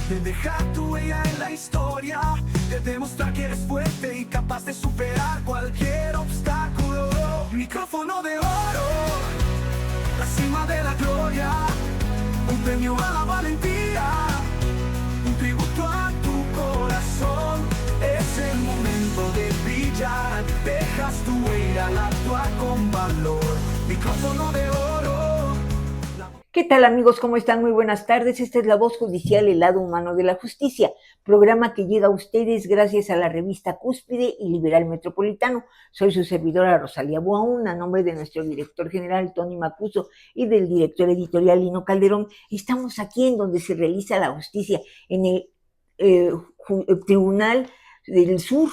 de dejar tu huella en la historia, de demostrar que eres fuerte y capaz de superar cualquier obstáculo. Micrófono de oro, la cima de la gloria, un premio a la valentía, un tributo a tu corazón. Es el momento de brillar, dejas tu huella al actuar con valor. Micrófono de oro. ¿Qué tal, amigos? ¿Cómo están? Muy buenas tardes. Esta es La Voz Judicial, el lado humano de la justicia, programa que llega a ustedes gracias a la revista Cúspide y Liberal Metropolitano. Soy su servidora Rosalía Buaún, a nombre de nuestro director general Tony Macuso y del director editorial Lino Calderón. Estamos aquí en donde se realiza la justicia, en el Tribunal del Sur,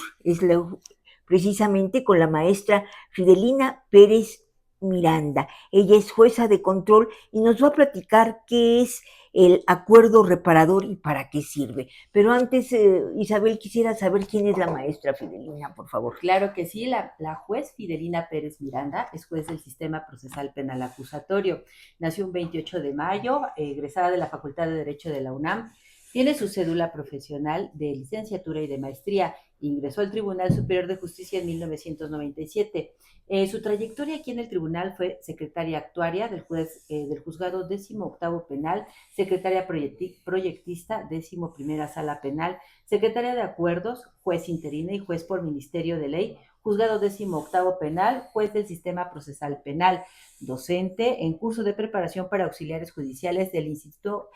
precisamente con la maestra Fidelina Pérez Miranda. Ella es jueza de control y nos va a platicar qué es el acuerdo reparador y para qué sirve. Pero antes, Isabel, quisiera saber quién es la maestra Fidelina, por favor. Claro que sí, la juez Fidelina Pérez Miranda es juez del Sistema Procesal Penal Acusatorio. Nació un 28 de mayo, egresada de la Facultad de Derecho de la UNAM. Tiene su cédula profesional de licenciatura y de maestría. Ingresó al Tribunal Superior de Justicia en 1997. Su trayectoria aquí en el tribunal fue secretaria actuaria del juzgado 18º penal, secretaria proyectista 11ª sala penal, secretaria de acuerdos, juez interina y juez por ministerio de ley, juzgado 18º penal, juez del sistema procesal penal, docente en curso de preparación para auxiliares judiciales del Instituto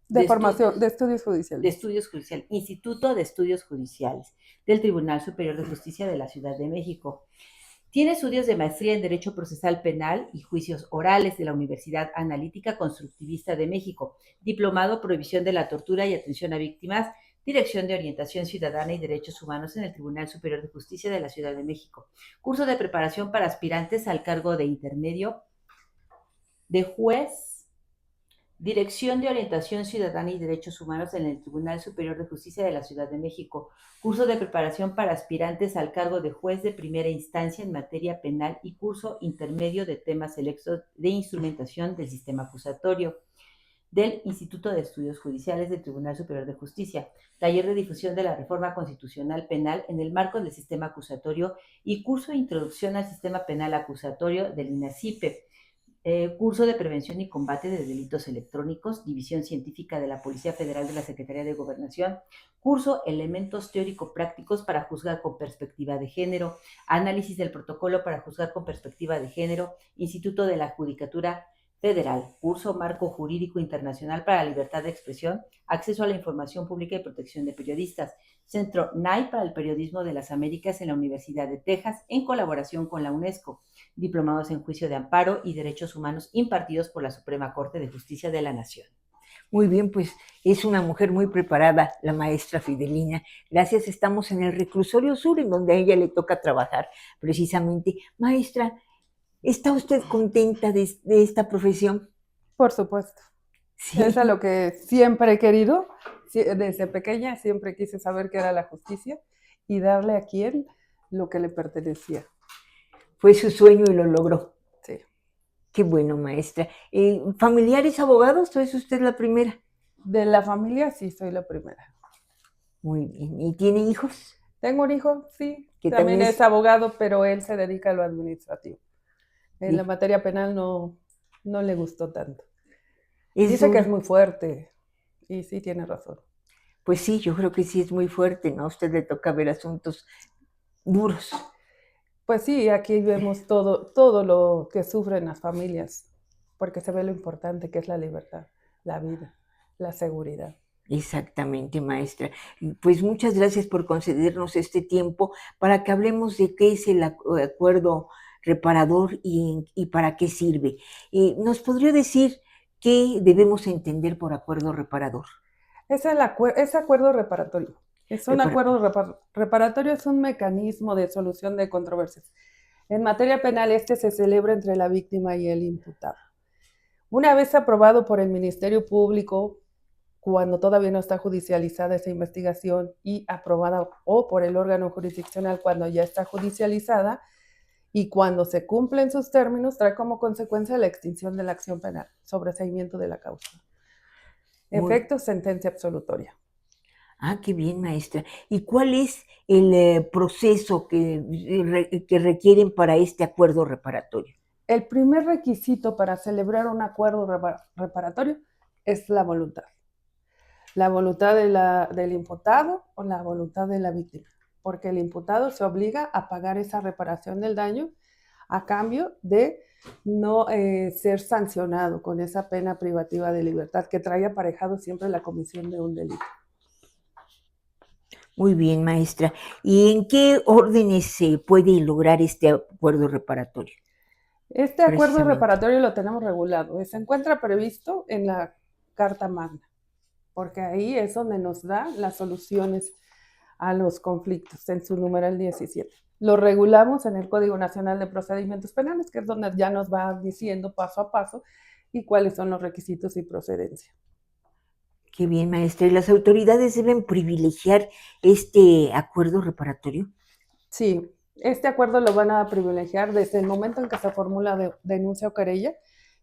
de Formación de Estudios Judiciales. Instituto de Estudios Judiciales del Tribunal Superior de Justicia de la Ciudad de México. Tiene estudios de maestría en Derecho Procesal Penal y Juicios Orales de la Universidad Analítica Constructivista de México, diplomado Prohibición de la Tortura y Atención a Víctimas, Dirección de Orientación Ciudadana y Derechos Humanos en el Tribunal Superior de Justicia de la Ciudad de México. Curso de preparación para aspirantes al cargo de intermedio de juez, Dirección de Orientación Ciudadana y Derechos Humanos en el Tribunal Superior de Justicia de la Ciudad de México. Curso de preparación para aspirantes al cargo de juez de primera instancia en materia penal y curso intermedio de temas selectos de instrumentación del sistema acusatorio del Instituto de Estudios Judiciales del Tribunal Superior de Justicia. Taller de difusión de la reforma constitucional penal en el marco del sistema acusatorio y curso de introducción al sistema penal acusatorio del INACIPE. Curso de Prevención y Combate de Delitos Electrónicos, División Científica de la Policía Federal de la Secretaría de Gobernación. Curso Elementos Teórico-Prácticos para Juzgar con Perspectiva de Género. Análisis del Protocolo para Juzgar con Perspectiva de Género. Instituto de la Judicatura Federal. Curso Marco Jurídico Internacional para la Libertad de Expresión, Acceso a la Información Pública y Protección de Periodistas. Centro NAI para el Periodismo de las Américas en la Universidad de Texas, en colaboración con la UNESCO. Diplomados en Juicio de Amparo y Derechos Humanos impartidos por la Suprema Corte de Justicia de la Nación. Muy bien, pues es una mujer muy preparada, la maestra Fidelina. Gracias, estamos en el Reclusorio Sur, en donde a ella le toca trabajar precisamente. Maestra, ¿está usted contenta de esta profesión? Por supuesto. Sí. Es a lo que siempre he querido. Desde pequeña siempre quise saber qué era la justicia y darle a quien lo que le pertenecía. Fue su sueño y lo logró. Sí. Qué bueno, maestra. ¿Familiares abogados o es usted la primera? De la familia sí, soy la primera. Muy bien. ¿Y tiene hijos? Tengo un hijo, sí. Que también es abogado, pero él se dedica a lo administrativo. En la materia penal no le gustó tanto. Dice que es muy fuerte y sí tiene razón. Pues sí, yo creo que sí es muy fuerte, ¿no? A usted le toca ver asuntos duros. Pues sí, aquí vemos todo lo que sufren las familias, porque se ve lo importante que es la libertad, la vida, la seguridad. Exactamente, maestra. Pues muchas gracias por concedernos este tiempo para que hablemos de qué es el acuerdo reparador y para qué sirve. ¿Nos podría decir qué debemos entender por acuerdo reparador? Es acuerdo reparatorio. Es un acuerdo reparatorio, es un mecanismo de solución de controversias. En materia penal, se celebra entre la víctima y el imputado. Una vez aprobado por el Ministerio Público, cuando todavía no está judicializada esa investigación, y aprobada o por el órgano jurisdiccional cuando ya está judicializada, y cuando se cumplen sus términos trae como consecuencia la extinción de la acción penal, sobreseimiento de la causa. Efecto, sentencia absolutoria. Ah, qué bien, maestra. ¿Y cuál es el proceso que requieren para este acuerdo reparatorio? El primer requisito para celebrar un acuerdo reparatorio es la voluntad. La voluntad del imputado o la voluntad de la víctima, porque el imputado se obliga a pagar esa reparación del daño a cambio de no ser sancionado con esa pena privativa de libertad que trae aparejado siempre la comisión de un delito. Muy bien, maestra. ¿Y en qué órdenes se puede lograr este acuerdo reparatorio? Este acuerdo reparatorio lo tenemos regulado. Se encuentra previsto en la Carta Magna, porque ahí es donde nos da las soluciones a los conflictos, en su numeral 17. Lo regulamos en el Código Nacional de Procedimientos Penales, que es donde ya nos va diciendo paso a paso y cuáles son los requisitos y procedencia. Qué bien, maestra. ¿Y las autoridades deben privilegiar este acuerdo reparatorio? Sí, este acuerdo lo van a privilegiar desde el momento en que se formula denuncia o querella,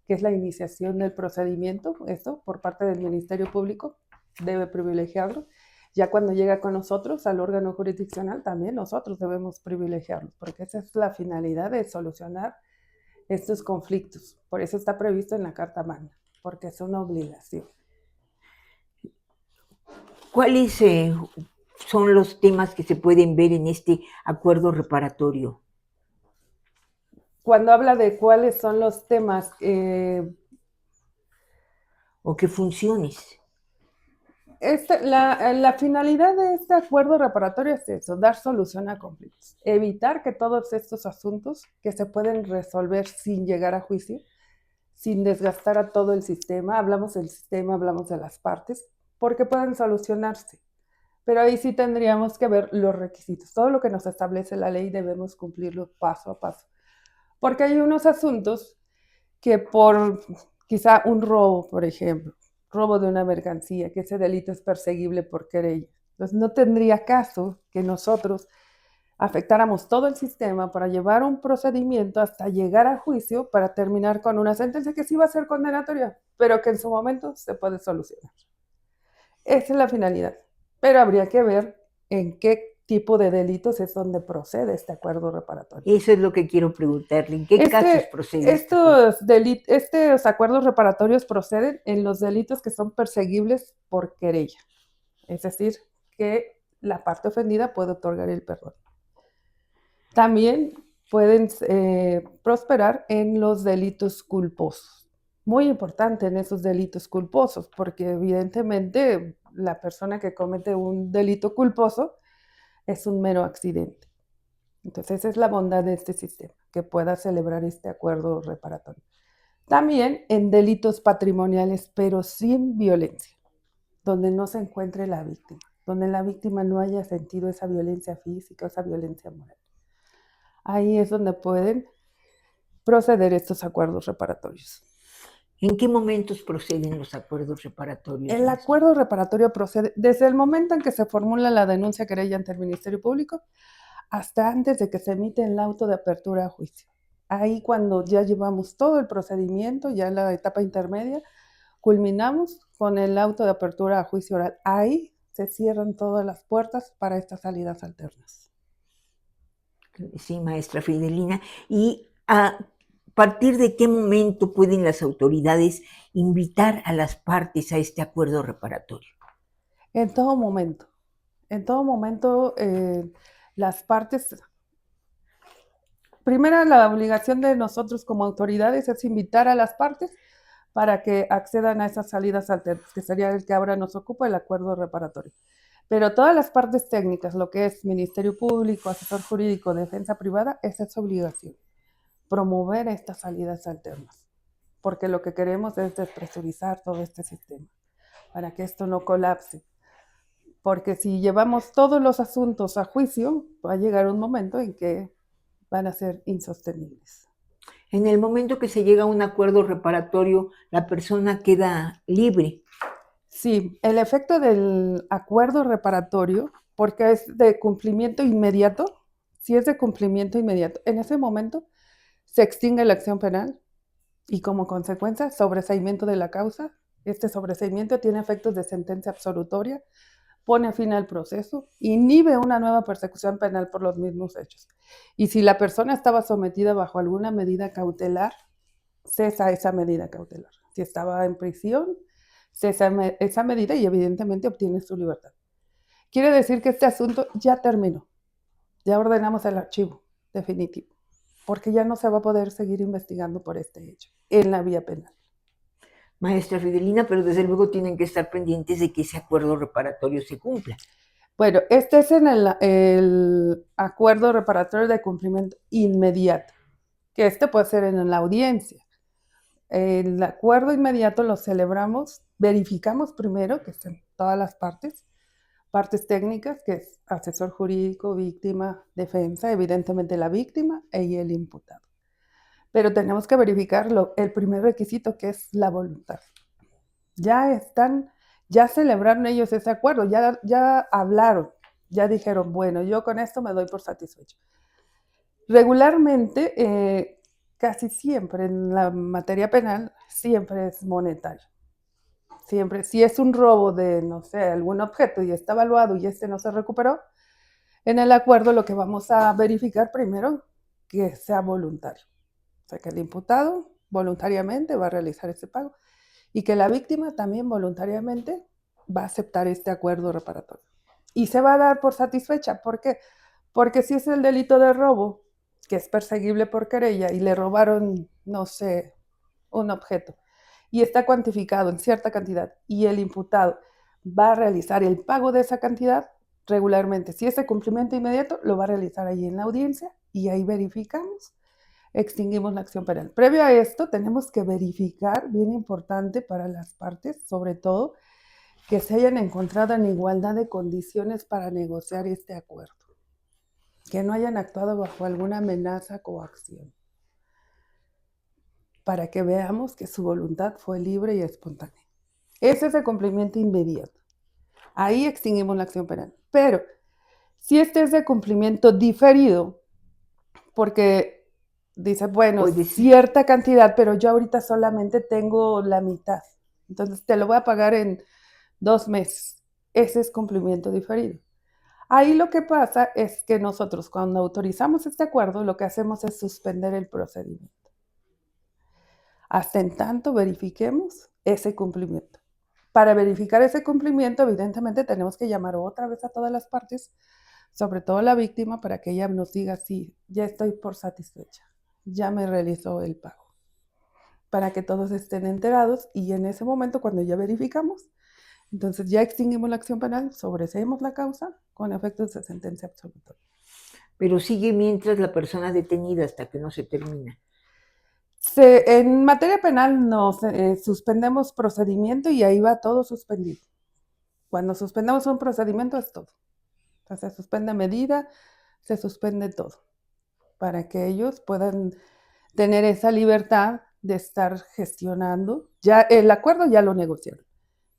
que es la iniciación del procedimiento, esto por parte del Ministerio Público debe privilegiarlo. Ya cuando llega con nosotros al órgano jurisdiccional, también nosotros debemos privilegiarlos, porque esa es la finalidad de solucionar estos conflictos. Por eso está previsto en la Carta Magna, porque es una obligación. ¿Cuáles son los temas que se pueden ver en este acuerdo reparatorio? Cuando habla de cuáles son los temas ¿O qué funciones? La finalidad de este acuerdo reparatorio es eso, dar solución a conflictos, evitar que todos estos asuntos que se pueden resolver sin llegar a juicio, sin desgastar a todo el sistema, hablamos del sistema, hablamos de las partes, porque pueden solucionarse. Pero ahí sí tendríamos que ver los requisitos. Todo lo que nos establece la ley debemos cumplirlo paso a paso. Porque hay unos asuntos que por quizá un robo, por ejemplo, robo de una mercancía, que ese delito es perseguible por querella. Entonces no tendría caso que nosotros afectáramos todo el sistema para llevar un procedimiento hasta llegar a juicio para terminar con una sentencia que sí va a ser condenatoria, pero que en su momento se puede solucionar. Esa es la finalidad. Pero habría que ver en qué tipo de delitos es donde procede este acuerdo reparatorio. Eso es lo que quiero preguntarle. ¿En qué casos procede? Estos acuerdos reparatorios proceden en los delitos que son perseguibles por querella. Es decir, que la parte ofendida puede otorgar el perdón. También pueden prosperar en los delitos culposos. Muy importante en esos delitos culposos, porque evidentemente la persona que comete un delito culposo es un mero accidente. Entonces, esa es la bondad de este sistema, que pueda celebrar este acuerdo reparatorio. También en delitos patrimoniales, pero sin violencia, donde no se encuentre la víctima, donde la víctima no haya sentido esa violencia física, esa violencia moral. Ahí es donde pueden proceder estos acuerdos reparatorios. ¿En qué momentos proceden los acuerdos reparatorios? El acuerdo reparatorio procede desde el momento en que se formula la denuncia querella ante el Ministerio Público hasta antes de que se emite el auto de apertura a juicio. Ahí cuando ya llevamos todo el procedimiento, ya la etapa intermedia, culminamos con el auto de apertura a juicio oral. Ahí se cierran todas las puertas para estas salidas alternas. Sí, maestra Fidelina. ¿Y a partir de qué momento pueden las autoridades invitar a las partes a este acuerdo reparatorio? En todo momento. En todo momento las partes... Primero, la obligación de nosotros como autoridades es invitar a las partes para que accedan a esas salidas alternas, que sería el que ahora nos ocupa el acuerdo reparatorio. Pero todas las partes técnicas, lo que es Ministerio Público, asesor jurídico, defensa privada, esa es obligación, promover estas salidas alternas, porque lo que queremos es despresurizar todo este sistema, para que esto no colapse. Porque si llevamos todos los asuntos a juicio, va a llegar un momento en que van a ser insostenibles. En el momento que se llega a un acuerdo reparatorio, la persona queda libre. Sí, el efecto del acuerdo reparatorio, porque es de cumplimiento inmediato, Si es de cumplimiento inmediato, en ese momento se extingue la acción penal y como consecuencia, sobreseimiento de la causa. Este sobreseimiento tiene efectos de sentencia absolutoria, pone fin al proceso, inhibe una nueva persecución penal por los mismos hechos. Y si la persona estaba sometida bajo alguna medida cautelar, cesa esa medida cautelar. Si estaba en prisión, cesa esa medida y evidentemente obtiene su libertad. Quiere decir que este asunto ya terminó. Ya ordenamos el archivo definitivo, porque ya no se va a poder seguir investigando por este hecho en la vía penal. Maestra Fidelina, pero desde luego tienen que estar pendientes de que ese acuerdo reparatorio se cumpla. Bueno, este es en el acuerdo reparatorio de cumplimiento inmediato, que este puede ser en la audiencia. El acuerdo inmediato lo celebramos, verificamos primero que estén todas las partes técnicas, que es asesor jurídico, víctima, defensa, evidentemente la víctima y el imputado. Pero tenemos que verificar el primer requisito, que es la voluntad. Ya celebraron ellos ese acuerdo, ya hablaron, ya dijeron, bueno, yo con esto me doy por satisfecho. Regularmente, casi siempre en la materia penal, siempre es monetario. Siempre, si es un robo de, no sé, algún objeto y está evaluado y este no se recuperó, en el acuerdo lo que vamos a verificar primero, que sea voluntario. O sea, que el imputado voluntariamente va a realizar ese pago y que la víctima también voluntariamente va a aceptar este acuerdo reparatorio. Y se va a dar por satisfecha. ¿Por qué? Porque si es el delito de robo, que es perseguible por querella y le robaron, no sé, un objeto, y está cuantificado en cierta cantidad y el imputado va a realizar el pago de esa cantidad regularmente. Si es de cumplimiento inmediato, lo va a realizar ahí en la audiencia y ahí verificamos, extinguimos la acción penal. Previo a esto, tenemos que verificar, bien importante para las partes, sobre todo, que se hayan encontrado en igualdad de condiciones para negociar este acuerdo, que no hayan actuado bajo alguna amenaza o coacción, para que veamos que su voluntad fue libre y espontánea. Ese es el cumplimiento inmediato. Ahí extinguimos la acción penal. Pero si este es de cumplimiento diferido, porque dice, bueno, cierta cantidad, pero yo ahorita solamente tengo la mitad, entonces te lo voy a pagar en 2 meses. Ese es cumplimiento diferido. Ahí lo que pasa es que nosotros cuando autorizamos este acuerdo, lo que hacemos es suspender el procedimiento. Hasta en tanto verifiquemos ese cumplimiento. Para verificar ese cumplimiento, evidentemente tenemos que llamar otra vez a todas las partes, sobre todo a la víctima, para que ella nos diga, sí, ya estoy por satisfecha, ya me realizó el pago, para que todos estén enterados y en ese momento, cuando ya verificamos, entonces ya extinguimos la acción penal, sobreseemos la causa con efectos de sentencia absolutoria. Pero sigue mientras la persona detenida hasta que no se termina. En materia penal nos suspendemos procedimiento y ahí va todo suspendido. Cuando suspendemos un procedimiento es todo. O sea, se suspende medida, se suspende todo, para que ellos puedan tener esa libertad de estar gestionando. Ya el acuerdo ya lo negociaron,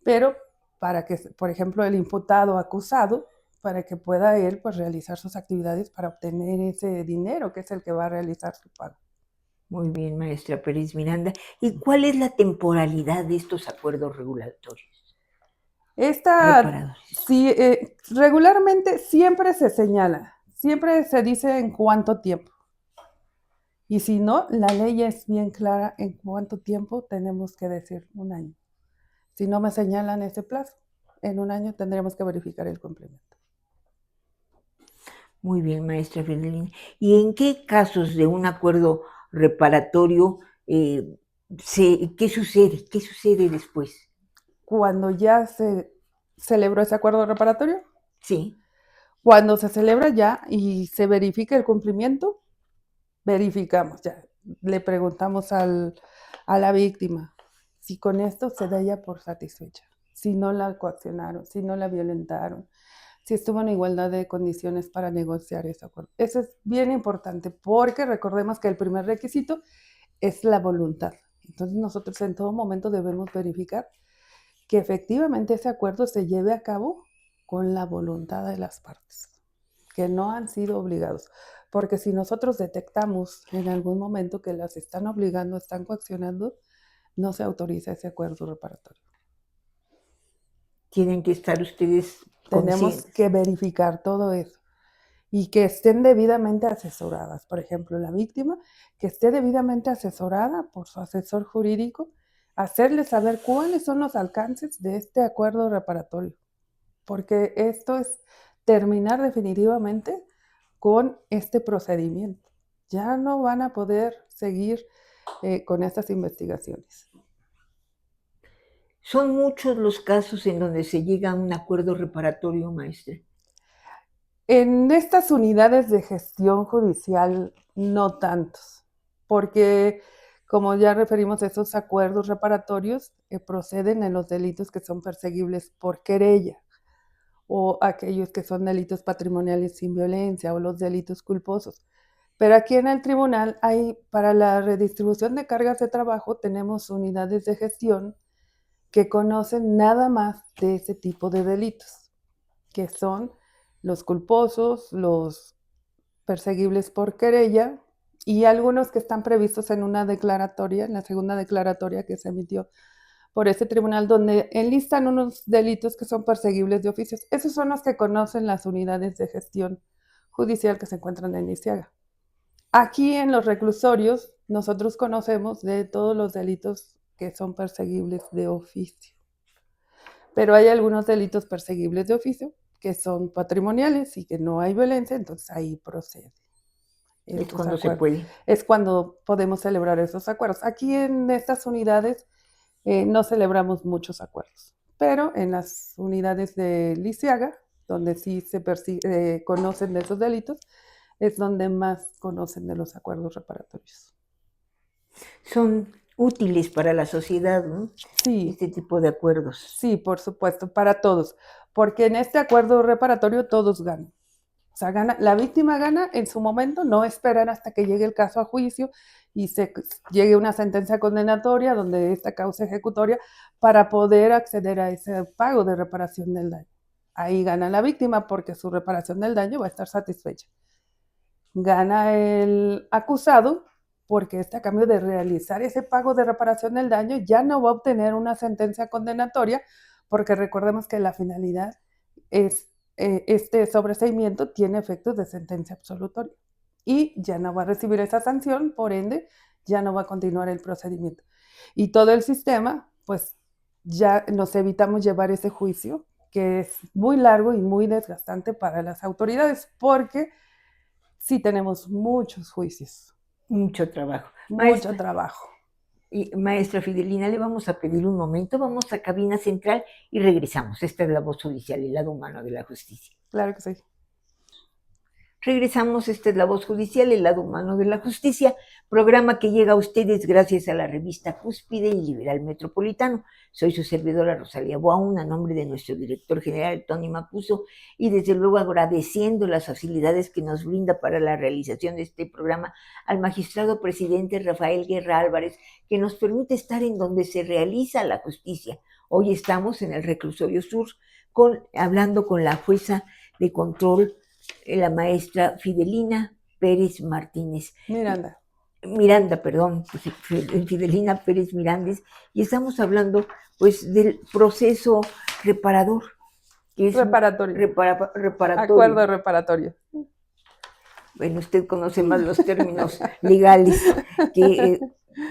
pero para que, por ejemplo, el imputado acusado, para que pueda él pues realizar sus actividades para obtener ese dinero que es el que va a realizar su pago. Muy bien, maestra Pérez Miranda. ¿Y cuál es la temporalidad de estos acuerdos regulatorios? Sí, regularmente siempre se señala, siempre se dice en cuánto tiempo. Y si no, la ley es bien clara en cuánto tiempo tenemos que decir 1 año. Si no me señalan ese plazo, en 1 año tendremos que verificar el cumplimiento. Muy bien, maestra Fidelina. ¿Y en qué casos de un acuerdo reparatorio, qué sucede? ¿Qué sucede después? Cuando ya se celebró ese acuerdo reparatorio. Sí. Cuando se celebra ya y se verifica el cumplimiento, verificamos ya. Le preguntamos a la víctima si con esto se da ella por satisfecha, si no la coaccionaron, si no la violentaron, si estuvo en igualdad de condiciones para negociar ese acuerdo. Eso es bien importante porque recordemos que el primer requisito es la voluntad. Entonces nosotros en todo momento debemos verificar que efectivamente ese acuerdo se lleve a cabo con la voluntad de las partes, que no han sido obligados. porque si nosotros detectamos en algún momento que las están obligando, están coaccionando, no se autoriza ese acuerdo reparatorio. Tienen que estar ustedes Tenemos conscientes. que verificar todo eso y que estén debidamente asesoradas. Por ejemplo, la víctima, que esté debidamente asesorada por su asesor jurídico, hacerle saber cuáles son los alcances de este acuerdo reparatorio, porque esto es terminar definitivamente con este procedimiento. Ya no van a poder seguir con estas investigaciones. Son muchos los casos en donde se llega a un acuerdo reparatorio, maestra. En estas unidades de gestión judicial, no tantos, porque como ya referimos, esos acuerdos reparatorios proceden en los delitos que son perseguibles por querella, o aquellos que son delitos patrimoniales sin violencia, o los delitos culposos. Pero aquí en el tribunal para la redistribución de cargas de trabajo, tenemos unidades de gestión que conocen nada más de ese tipo de delitos, que son los culposos, los perseguibles por querella y algunos que están previstos en una declaratoria, en la segunda declaratoria que se emitió por este tribunal, donde enlistan unos delitos que son perseguibles de oficios. Esos son los que conocen las unidades de gestión judicial que se encuentran en Lisiaga. Aquí en los reclusorios nosotros conocemos de todos los delitos que son perseguibles de oficio, pero hay algunos delitos perseguibles de oficio que son patrimoniales y que no hay violencia, entonces ahí procede. Es cuando se puede. Es cuando podemos celebrar esos acuerdos. Aquí en estas unidades no celebramos muchos acuerdos, pero en las unidades de Lisiaga, donde sí se conocen de esos delitos, es donde más conocen de los acuerdos reparatorios. Son útiles para la sociedad, ¿no? Sí. Este tipo de acuerdos. Sí, por supuesto, para todos, porque en este acuerdo reparatorio todos ganan. O sea, la víctima gana en su momento, no esperar hasta que llegue el caso a juicio y llegue una sentencia condenatoria donde esta causa ejecutoria para poder acceder a ese pago de reparación del daño. Ahí gana la víctima porque su reparación del daño va a estar satisfecha. Gana el acusado porque a cambio de realizar ese pago de reparación del daño ya no va a obtener una sentencia condenatoria, porque recordemos que la finalidad es este sobreseimiento tiene efectos de sentencia absolutoria y ya no va a recibir esa sanción, por ende ya no va a continuar el procedimiento. Y todo el sistema, pues ya nos evitamos llevar ese juicio, que es muy largo y muy desgastante para las autoridades, porque sí tenemos muchos juicios. Mucho trabajo. Mucho trabajo. Y maestra Fidelina, le vamos a pedir un momento, vamos a cabina central y regresamos. Esta es La Voz Judicial, el lado humano de la justicia. Claro que sí. Regresamos, esta es La Voz Judicial, el lado humano de la justicia, programa que llega a ustedes gracias a la revista Cúspide y Liberal Metropolitano. Soy su servidora Rosalía Boaún, a nombre de nuestro director general Tony Macuso, y desde luego agradeciendo las facilidades que nos brinda para la realización de este programa al magistrado presidente Rafael Guerra Álvarez, que nos permite estar en donde se realiza la justicia. Hoy estamos en el Reclusorio Sur hablando con la jueza de control, la maestra Fidelina Pérez Martínez. Miranda, perdón, Fidelina Pérez Mirandes, y estamos hablando pues del proceso reparador, que es reparatorio. Acuerdo reparatorio. Bueno, usted conoce más los términos legales, que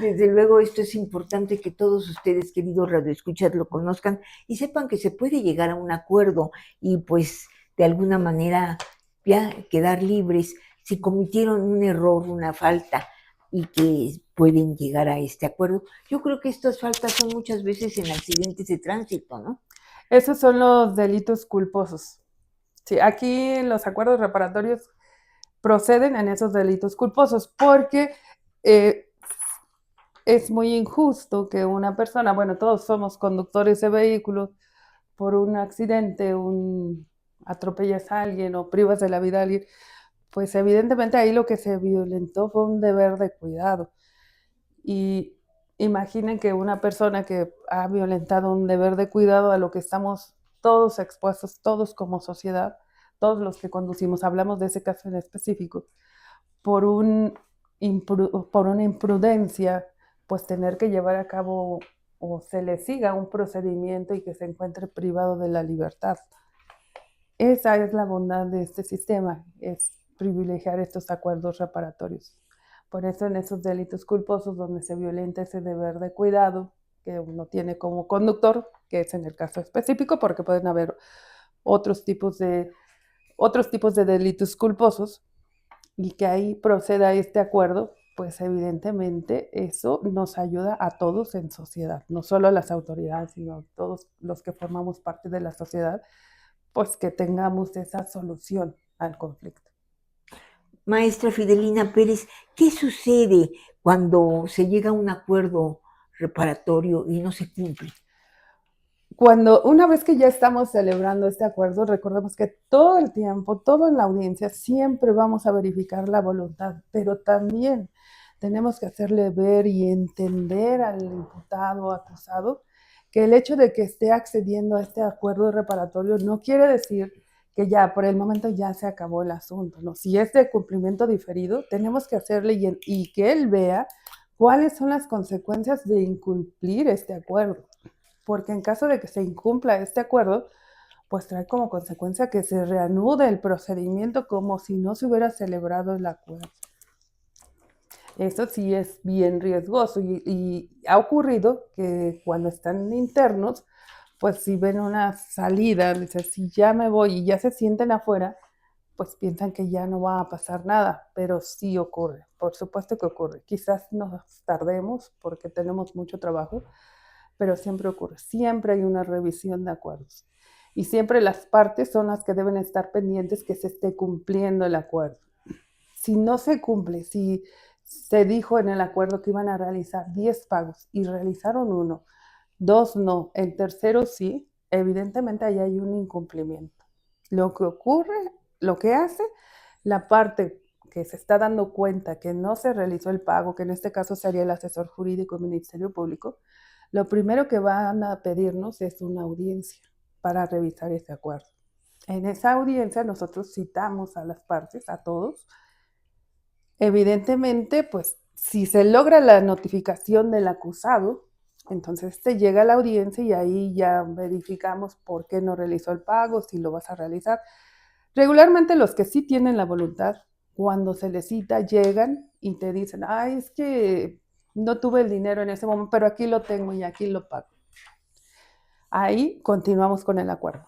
desde luego esto es importante que todos ustedes, queridos radioescuchas, lo conozcan y sepan que se puede llegar a un acuerdo y pues de alguna manera ya quedar libres si cometieron un error, una falta, y que pueden llegar a este acuerdo. Yo creo que estas faltas son muchas veces en accidentes de tránsito, ¿no? Esos son los delitos culposos. Sí, aquí los acuerdos reparatorios proceden en esos delitos culposos porque es muy injusto que una persona, bueno, todos somos conductores de vehículos, por un accidente, atropellas a alguien o privas de la vida a alguien, pues evidentemente ahí lo que se violentó fue un deber de cuidado. Y imaginen que una persona que ha violentado un deber de cuidado a lo que estamos todos expuestos, todos como sociedad, todos los que conducimos, hablamos de ese caso en específico, por por una imprudencia, pues tener que llevar a cabo o se le siga un procedimiento y que se encuentre privado de la libertad. Esa es la bondad de este sistema, es privilegiar estos acuerdos reparatorios. Por eso en esos delitos culposos donde se violenta ese deber de cuidado que uno tiene como conductor, que es en el caso específico, porque pueden haber otros tipos de delitos culposos, y que ahí proceda este acuerdo, pues evidentemente eso nos ayuda a todos en sociedad, no solo a las autoridades, sino a todos los que formamos parte de la sociedad, pues que tengamos esa solución al conflicto. Maestra Fidelina Pérez, ¿qué sucede cuando se llega a un acuerdo reparatorio y no se cumple? Una vez que ya estamos celebrando este acuerdo, recordemos que todo el tiempo, todo en la audiencia, siempre vamos a verificar la voluntad, pero también tenemos que hacerle ver y entender al imputado o acusado que el hecho de que esté accediendo a este acuerdo reparatorio no quiere decir que ya por el momento ya se acabó el asunto, ¿no? Si es de cumplimiento diferido, tenemos que hacerle y que él vea cuáles son las consecuencias de incumplir este acuerdo. Porque en caso de que se incumpla este acuerdo, pues trae como consecuencia que se reanude el procedimiento como si no se hubiera celebrado el acuerdo. Eso sí es bien riesgoso y ha ocurrido que cuando están internos, pues si ven una salida, dicen, si ya me voy y ya se sienten afuera, pues piensan que ya no va a pasar nada, pero sí ocurre, por supuesto que ocurre. Quizás nos tardemos porque tenemos mucho trabajo, pero siempre ocurre, siempre hay una revisión de acuerdos. Y siempre las partes son las que deben estar pendientes que se esté cumpliendo el acuerdo. Si no se cumple, si se dijo en el acuerdo que iban a realizar 10 pagos y realizaron 1, 2 no, el tercero sí, evidentemente ahí hay un incumplimiento. Lo que ocurre, lo que hace la parte que se está dando cuenta que no se realizó el pago, que en este caso sería el asesor jurídico del Ministerio Público, lo primero que van a pedirnos es una audiencia para revisar ese acuerdo. En esa audiencia nosotros citamos a las partes, a todos. Evidentemente, pues si se logra la notificación del acusado, entonces se llega a la audiencia y ahí ya verificamos por qué no realizó el pago, si lo vas a realizar. Regularmente los que sí tienen la voluntad, cuando se les cita, llegan y te dicen, ay, es que no tuve el dinero en ese momento, pero aquí lo tengo y aquí lo pago. Ahí continuamos con el acuerdo.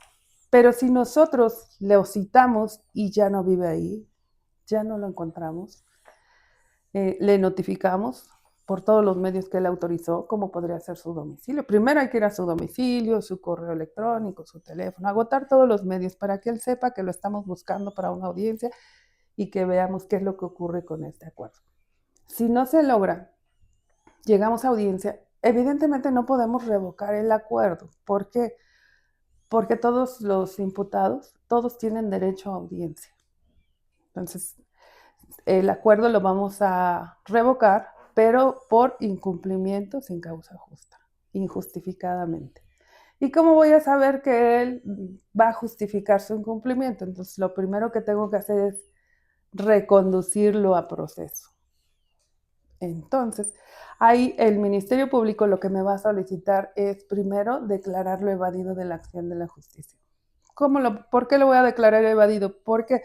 Pero si nosotros lo citamos y ya no vive ahí, ya no lo encontramos, le notificamos por todos los medios que él autorizó, cómo podría ser su domicilio. Primero hay que ir a su domicilio, su correo electrónico, su teléfono, agotar todos los medios para que él sepa que lo estamos buscando para una audiencia y que veamos qué es lo que ocurre con este acuerdo. Si no se logra, llegamos a audiencia, evidentemente no podemos revocar el acuerdo. ¿Por qué? Porque todos los imputados, todos tienen derecho a audiencia. Entonces, el acuerdo lo vamos a revocar, pero por incumplimiento sin causa justa, injustificadamente. ¿Y cómo voy a saber que él va a justificar su incumplimiento? Entonces, lo primero que tengo que hacer es reconducirlo a proceso. Entonces, ahí el Ministerio Público lo que me va a solicitar es primero declararlo evadido de la acción de la justicia. ¿Por qué lo voy a declarar evadido? Porque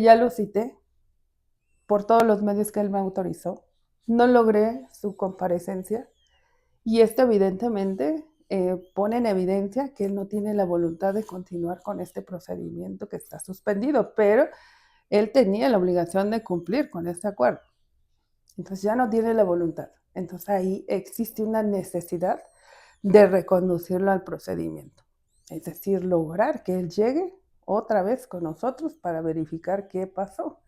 ya lo cité por todos los medios que él me autorizó. No logré su comparecencia y esto evidentemente pone en evidencia que él no tiene la voluntad de continuar con este procedimiento que está suspendido, pero él tenía la obligación de cumplir con este acuerdo. Entonces ya no tiene la voluntad. Entonces ahí existe una necesidad de reconducirlo al procedimiento. Es decir, lograr que él llegue otra vez con nosotros para verificar qué pasó.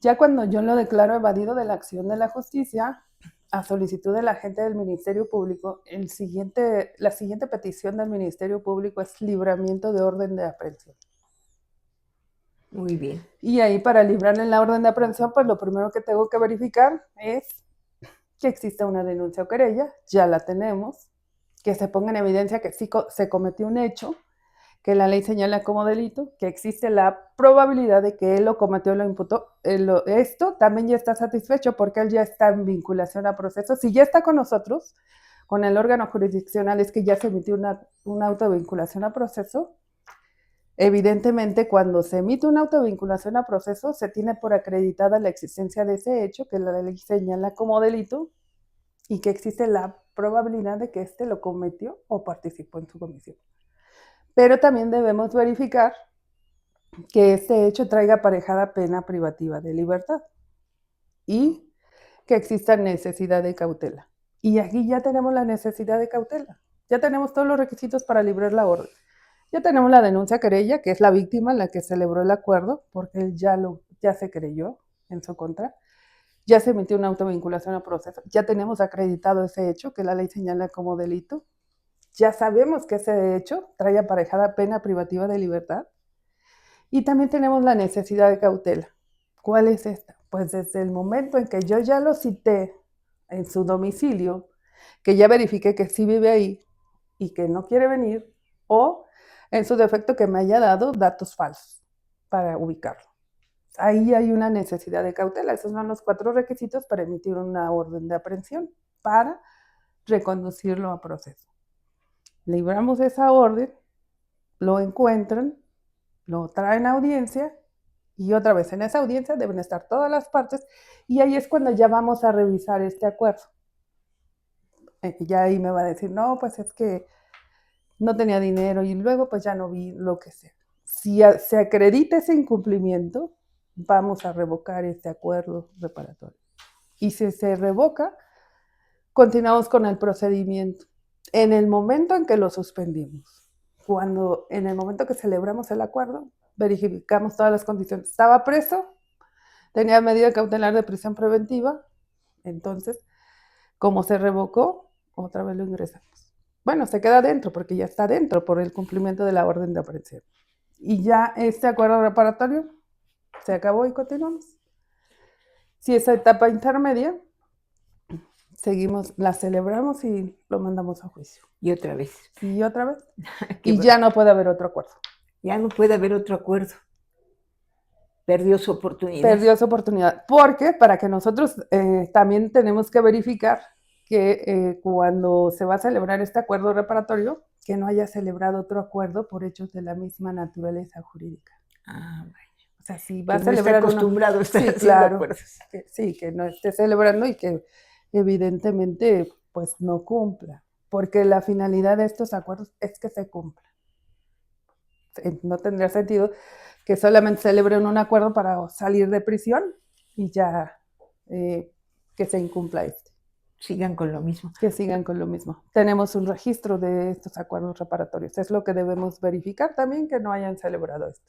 Ya cuando yo lo declaro evadido de la acción de la justicia, a solicitud del agente del Ministerio Público, la siguiente petición del Ministerio Público es libramiento de orden de aprehensión. Muy bien. Y ahí para librarle la orden de aprehensión, pues lo primero que tengo que verificar es que existe una denuncia o querella, ya la tenemos, que se ponga en evidencia que sí se cometió un hecho, que la ley señala como delito, que existe la probabilidad de que él lo cometió, lo imputó. Esto también ya está satisfecho porque él ya está en vinculación a proceso. Si ya está con nosotros, con el órgano jurisdiccional, es que ya se emitió una auto de vinculación a proceso. Evidentemente, cuando se emite una auto de vinculación a proceso, se tiene por acreditada la existencia de ese hecho que la ley señala como delito y que existe la probabilidad de que éste lo cometió o participó en su comisión. Pero también debemos verificar que este hecho traiga aparejada pena privativa de libertad y que exista necesidad de cautela. Y aquí ya tenemos la necesidad de cautela. Ya tenemos todos los requisitos para librar la orden. Ya tenemos la denuncia querella, que es la víctima la que celebró el acuerdo, porque él ya se creyó en su contra. Ya se emitió una autovinculación a proceso. Ya tenemos acreditado ese hecho que la ley señala como delito. Ya sabemos que ese hecho trae aparejada pena privativa de libertad. Y también tenemos la necesidad de cautela. ¿Cuál es esta? Pues desde el momento en que yo ya lo cité en su domicilio, que ya verifiqué que sí vive ahí y que no quiere venir, o en su defecto que me haya dado datos falsos para ubicarlo. Ahí hay una necesidad de cautela. Esos son los 4 requisitos para emitir una orden de aprehensión, para reconducirlo a proceso. Libramos esa orden, lo encuentran, lo traen a audiencia y otra vez en esa audiencia deben estar todas las partes y ahí es cuando ya vamos a revisar este acuerdo. Ya ahí me va a decir, no, pues es que no tenía dinero y luego pues ya no vi lo que sea. Si se acredita ese incumplimiento, vamos a revocar este acuerdo reparatorio. Y si se revoca, continuamos con el procedimiento. En el momento en que lo suspendimos, en el momento que celebramos el acuerdo, verificamos todas las condiciones. Estaba preso, tenía medida cautelar de prisión preventiva, entonces, como se revocó, otra vez lo ingresamos. Bueno, se queda dentro porque ya está dentro por el cumplimiento de la orden de aprehensión. Y ya este acuerdo reparatorio se acabó y continuamos. Si esa etapa intermedia, seguimos, la celebramos y lo mandamos a juicio. Y otra vez. Y otra vez. Y ya no puede haber otro acuerdo. Ya no puede haber otro acuerdo. Perdió su oportunidad. Perdió su oportunidad. Porque para que nosotros también tenemos que verificar que cuando se va a celebrar este acuerdo reparatorio, que no haya celebrado otro acuerdo por hechos de la misma naturaleza jurídica. Ah, bueno. O sea, si va a no celebrar está acostumbrado a estar sí, haciendo claro, acuerdos. que no esté celebrando y que evidentemente pues no cumpla, porque la finalidad de estos acuerdos es que se cumpla. No tendría sentido que solamente celebren un acuerdo para salir de prisión y ya que se incumpla este. Sigan con lo mismo. Que sigan con lo mismo. Tenemos un registro de estos acuerdos reparatorios. Es lo que debemos verificar también, que no hayan celebrado esto.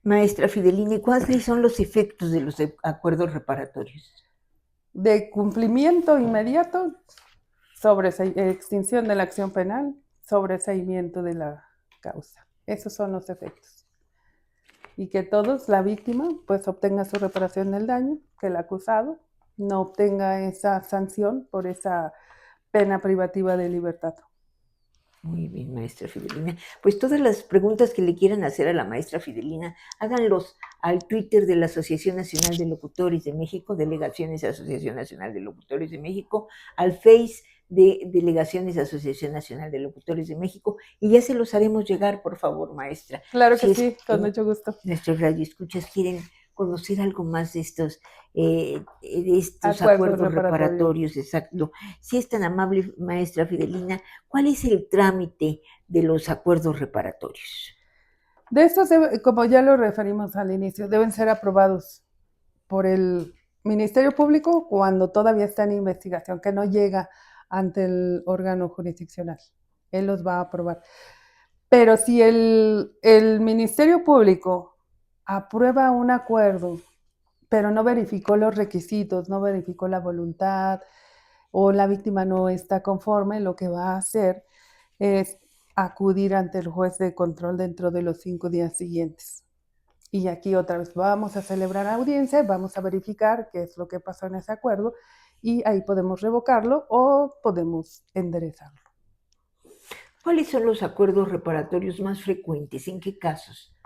Maestra Fidelina, ¿cuáles son los efectos de los acuerdos reparatorios? De cumplimiento inmediato, extinción de la acción penal, sobreseimiento de la causa. Esos son los efectos. Y que todos, la víctima, pues obtenga su reparación del daño, que el acusado no obtenga esa sanción por esa pena privativa de libertad. Muy bien, maestra Fidelina. Pues todas las preguntas que le quieran hacer a la maestra Fidelina, háganlos al Twitter de la Asociación Nacional de Locutores de México, Delegaciones Asociación Nacional de Locutores de México, al Face de Delegaciones Asociación Nacional de Locutores de México, y ya se los haremos llegar, por favor, maestra. Claro que sí, con mucho gusto. Nuestros radioescuchas quieren conocer algo más de estos acuerdos reparatorios, exacto. Si es tan amable, maestra Fidelina, ¿cuál es el trámite de los acuerdos reparatorios? De estos, como ya lo referimos al inicio, deben ser aprobados por el Ministerio Público cuando todavía está en investigación, que no llega ante el órgano jurisdiccional. Él los va a aprobar. Pero si el Ministerio Público aprueba un acuerdo, pero no verificó los requisitos, no verificó la voluntad, o la víctima no está conforme, lo que va a hacer es acudir ante el juez de control dentro de los 5 días siguientes. Y aquí otra vez vamos a celebrar audiencia, vamos a verificar qué es lo que pasó en ese acuerdo y ahí podemos revocarlo o podemos enderezarlo. ¿Cuáles son los acuerdos reparatorios más frecuentes? ¿En qué casos?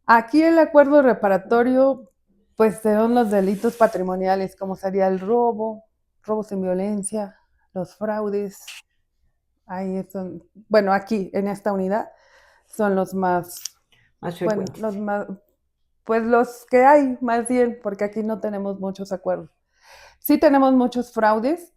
Aquí el acuerdo reparatorio, pues son los delitos patrimoniales, como sería el robo, robo sin violencia, los fraudes. Ahí son, bueno, aquí en esta unidad son los más, Más bueno, frecuentes. los más, pues los que hay más bien, porque aquí no tenemos muchos acuerdos. Sí tenemos muchos fraudes,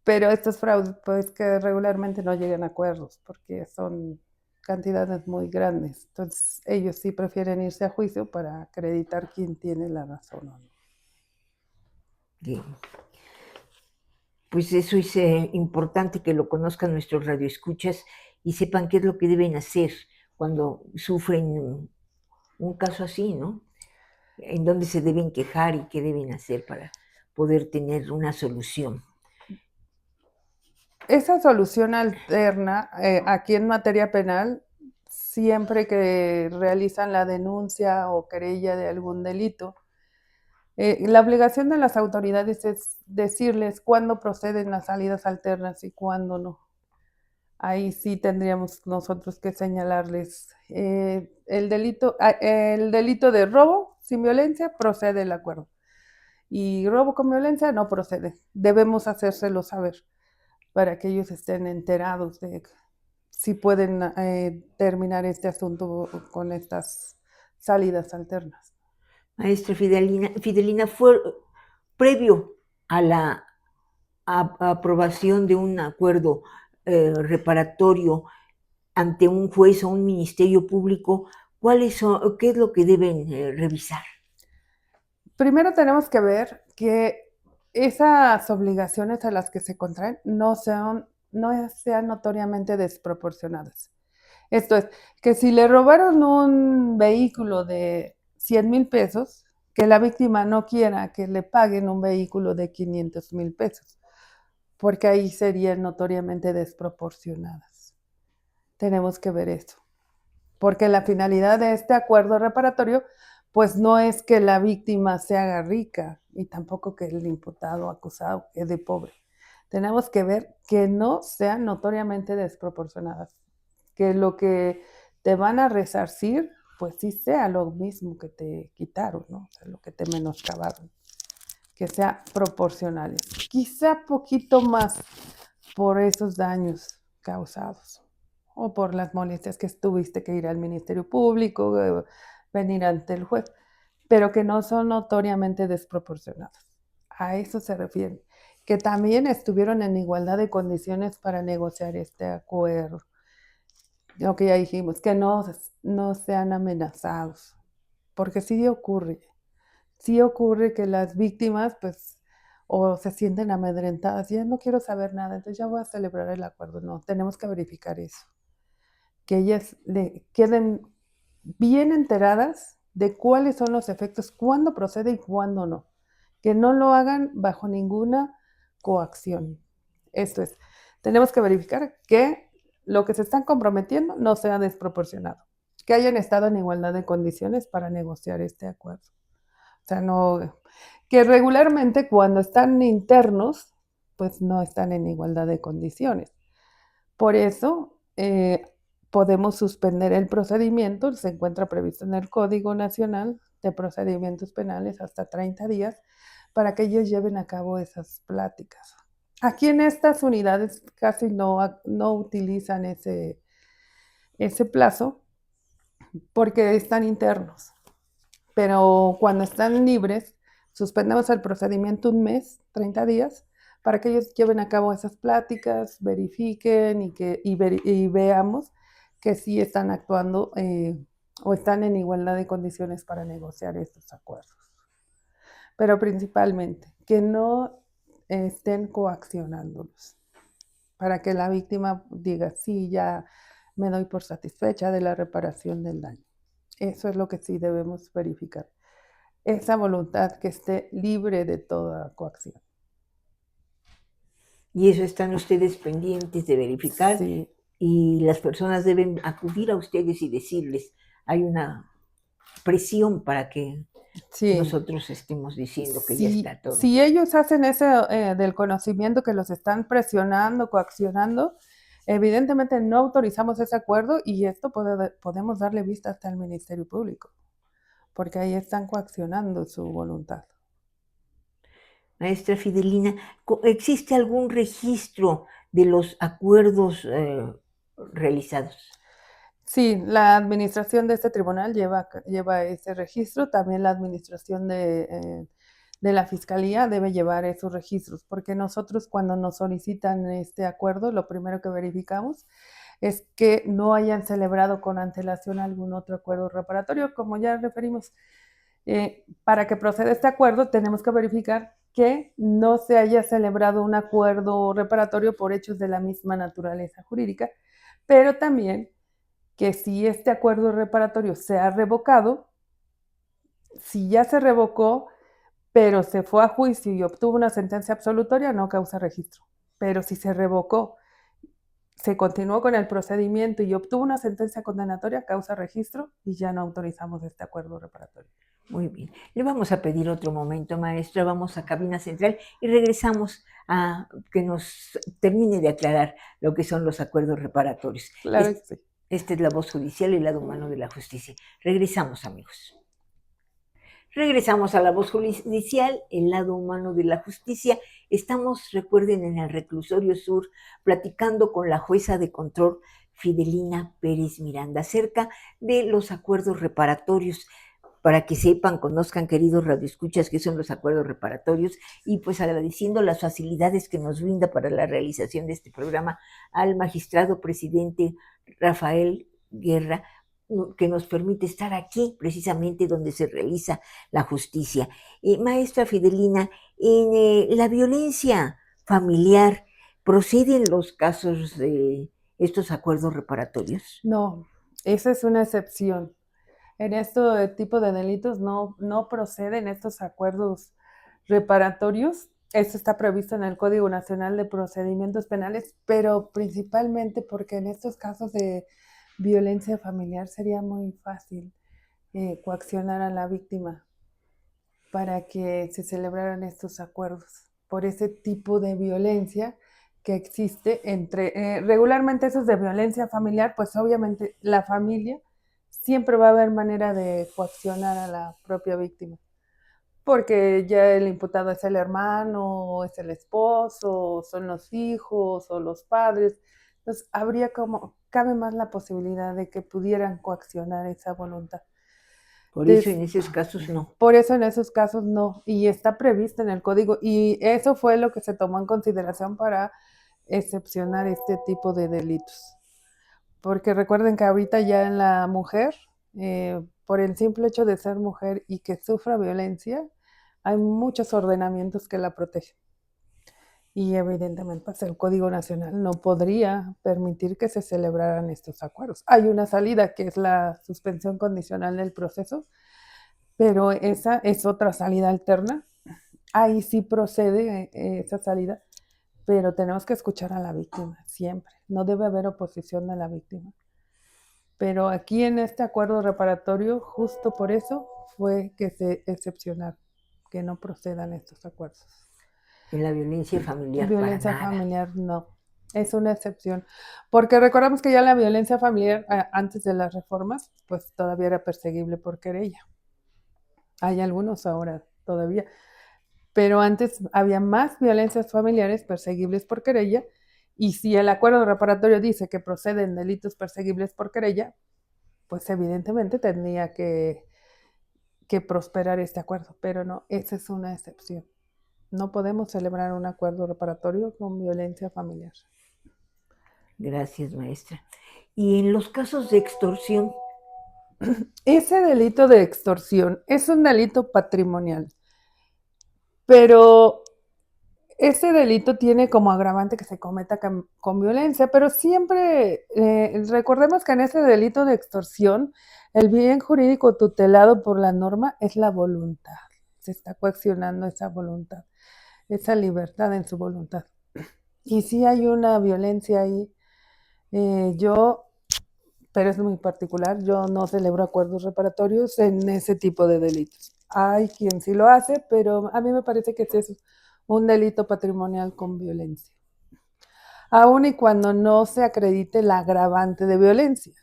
pero estos fraudes, pues que regularmente no llegan a acuerdos, porque son cantidades muy grandes. Entonces, ellos sí prefieren irse a juicio para acreditar quién tiene la razón o no. Bien. Pues eso es importante que lo conozcan nuestros radioescuchas y sepan qué es lo que deben hacer cuando sufren un caso así, ¿no? En dónde se deben quejar y qué deben hacer para poder tener una solución. Esa solución alterna, aquí en materia penal, siempre que realizan la denuncia o querella de algún delito, la obligación de las autoridades es decirles cuándo proceden las salidas alternas y cuándo no. Ahí sí tendríamos nosotros que señalarles el delito de robo sin violencia procede el acuerdo y robo con violencia no procede. Debemos hacérselo saber para que ellos estén enterados de si pueden terminar este asunto con estas salidas alternas. Maestra Fidelina, fue previo a la aprobación de un acuerdo reparatorio ante un juez o un ministerio público, ¿qué es lo que deben revisar? Primero tenemos que ver que esas obligaciones a las que se contraen no sean notoriamente desproporcionadas. Esto es, que si le robaron un vehículo de 100,000 pesos, que la víctima no quiera que le paguen un vehículo de 500,000 pesos, porque ahí serían notoriamente desproporcionadas. Tenemos que ver eso, porque la finalidad de este acuerdo reparatorio, pues no es que la víctima se haga rica y tampoco que el imputado acusado quede pobre. Tenemos que ver que no sean notoriamente desproporcionadas, que lo que te van a resarcir, pues sí sea lo mismo que te quitaron, ¿no? O sea, lo que te menoscabaron, que sea proporcional. Quizá poquito más por esos daños causados o por las molestias que tuviste que ir al Ministerio Público, venir ante el juez, pero que no son notoriamente desproporcionadas. A eso se refiere, que también estuvieron en igualdad de condiciones para negociar este acuerdo. Lo que ya dijimos, que no sean amenazados, porque sí ocurre que las víctimas, pues, o se sienten amedrentadas, ya no quiero saber nada, entonces ya voy a celebrar el acuerdo. No, tenemos que verificar eso, que ellas queden bien enteradas de cuáles son los efectos, cuándo procede y cuándo no, que no lo hagan bajo ninguna coacción. Esto es, tenemos que verificar que lo que se están comprometiendo no sea desproporcionado, que hayan estado en igualdad de condiciones para negociar este acuerdo. O sea, no, que regularmente cuando están internos, pues no están en igualdad de condiciones. Por eso podemos suspender el procedimiento, se encuentra previsto en el Código Nacional de Procedimientos Penales hasta 30 días para que ellos lleven a cabo esas pláticas. Aquí en estas unidades casi no utilizan ese plazo porque están internos. Pero cuando están libres, suspendemos el procedimiento un mes, 30 días, para que ellos lleven a cabo esas pláticas, verifiquen y veamos que sí están actuando o están en igualdad de condiciones para negociar estos acuerdos. Pero principalmente, que no estén coaccionándolos, para que la víctima diga, sí, ya me doy por satisfecha de la reparación del daño. Eso es lo que sí debemos verificar. Esa voluntad que esté libre de toda coacción. Y eso están ustedes pendientes de verificar. Sí. Y las personas deben acudir a ustedes y decirles, hay una presión para que nosotros estemos diciendo que ya está todo. Si ellos hacen ese del conocimiento que los están presionando, coaccionando, Evidentemente no autorizamos ese acuerdo y esto podemos darle vista hasta el Ministerio Público, porque ahí están coaccionando su voluntad. Maestra Fidelina, ¿existe algún registro de los acuerdos realizados? Sí, la administración de este tribunal lleva ese registro, también la administración de la Fiscalía debe llevar esos registros, porque nosotros cuando nos solicitan este acuerdo, lo primero que verificamos es que no hayan celebrado con antelación algún otro acuerdo reparatorio, como ya referimos. Para que proceda este acuerdo, tenemos que verificar que no se haya celebrado un acuerdo reparatorio por hechos de la misma naturaleza jurídica, pero también que si este acuerdo reparatorio se ha revocado, si ya se revocó, pero se fue a juicio y obtuvo una sentencia absolutoria, no causa registro. Pero si se revocó, se continuó con el procedimiento y obtuvo una sentencia condenatoria, causa registro y ya no autorizamos este acuerdo reparatorio. Muy bien. Le vamos a pedir otro momento, maestra. Vamos a cabina central y regresamos a que nos termine de aclarar lo que son los acuerdos reparatorios. Claro que sí. Esta es la voz judicial y el lado humano de la justicia. Regresamos, amigos. Regresamos a la voz judicial, el lado humano de la justicia. Estamos, recuerden, en el Reclusorio Sur, platicando con la jueza de control Fidelina Pérez Miranda acerca de los acuerdos reparatorios. Para que sepan, conozcan, queridos radioescuchas, qué son los acuerdos reparatorios, y pues agradeciendo las facilidades que nos brinda para la realización de este programa al magistrado presidente Rafael Guerra, que nos permite estar aquí, precisamente donde se realiza la justicia. Maestra Fidelina, en la violencia familiar, ¿proceden los casos de estos acuerdos reparatorios? No, esa es una excepción. En este tipo de delitos no proceden estos acuerdos reparatorios. Esto está previsto en el Código Nacional de Procedimientos Penales, pero principalmente porque en estos casos de violencia familiar sería muy fácil coaccionar a la víctima para que se celebraran estos acuerdos por ese tipo de violencia que existe entre, regularmente esos de violencia familiar, pues obviamente la familia siempre va a haber manera de coaccionar a la propia víctima, porque ya el imputado es el hermano, es el esposo, son los hijos o los padres. Entonces, cabe más la posibilidad de que pudieran coaccionar esa voluntad. Por eso en esos casos no. Por eso en esos casos no, y está previsto en el código, y eso fue lo que se tomó en consideración para excepcionar este tipo de delitos. Porque recuerden que ahorita ya en la mujer, por el simple hecho de ser mujer y que sufra violencia, hay muchos ordenamientos que la protegen. Y evidentemente pues, el Código Nacional no podría permitir que se celebraran estos acuerdos. Hay una salida que es la suspensión condicional del proceso, pero esa es otra salida alterna. Ahí sí procede esa salida, pero tenemos que escuchar a la víctima siempre. No debe haber oposición a la víctima. Pero aquí en este acuerdo reparatorio, justo por eso fue que se excepcionaron, que no procedan estos acuerdos. En la violencia familiar, violencia para nada. familiar no, es una excepción. Porque recordamos que ya la violencia familiar, antes de las reformas, pues todavía era perseguible por querella. Hay algunos ahora todavía, pero antes había más violencias familiares perseguibles por querella, y si el acuerdo reparatorio dice que proceden delitos perseguibles por querella, pues evidentemente tendría que prosperar este acuerdo, pero no, esa es una excepción. No podemos celebrar un acuerdo reparatorio con violencia familiar. Gracias, maestra. ¿Y en los casos de extorsión? Ese delito de extorsión es un delito patrimonial, pero ese delito tiene como agravante que se cometa con violencia, pero siempre recordemos que en ese delito de extorsión el bien jurídico tutelado por la norma es la voluntad. Se está coaccionando esa voluntad, esa libertad en su voluntad. Y sí hay una violencia ahí. Pero es muy particular, yo no celebro acuerdos reparatorios en ese tipo de delitos. Hay quien sí lo hace, pero a mí me parece que es un delito patrimonial con violencia. aun y cuando no se acredite el agravante de violencia.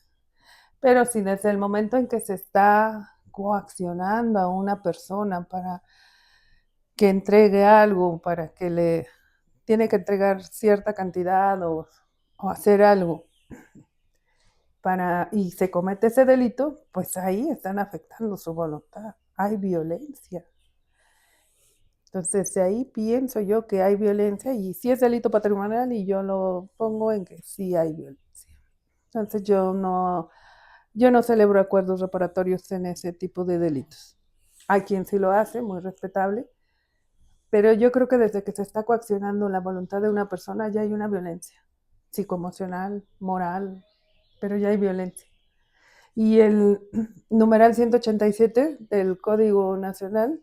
Pero si desde el momento en que se está coaccionando a una persona para que entregue algo, para que le tiene que entregar cierta cantidad o hacer algo y se comete ese delito, pues ahí están afectando su voluntad. Hay violencia. Entonces, de ahí pienso yo que hay violencia y sí es delito patrimonial y yo lo pongo en que sí hay violencia. Entonces, yo no celebro acuerdos reparatorios en ese tipo de delitos. Hay quien sí lo hace, muy respetable, pero yo creo que desde que se está coaccionando la voluntad de una persona ya hay una violencia psicoemocional, moral, pero ya hay violencia. Y el numeral 187 del Código Nacional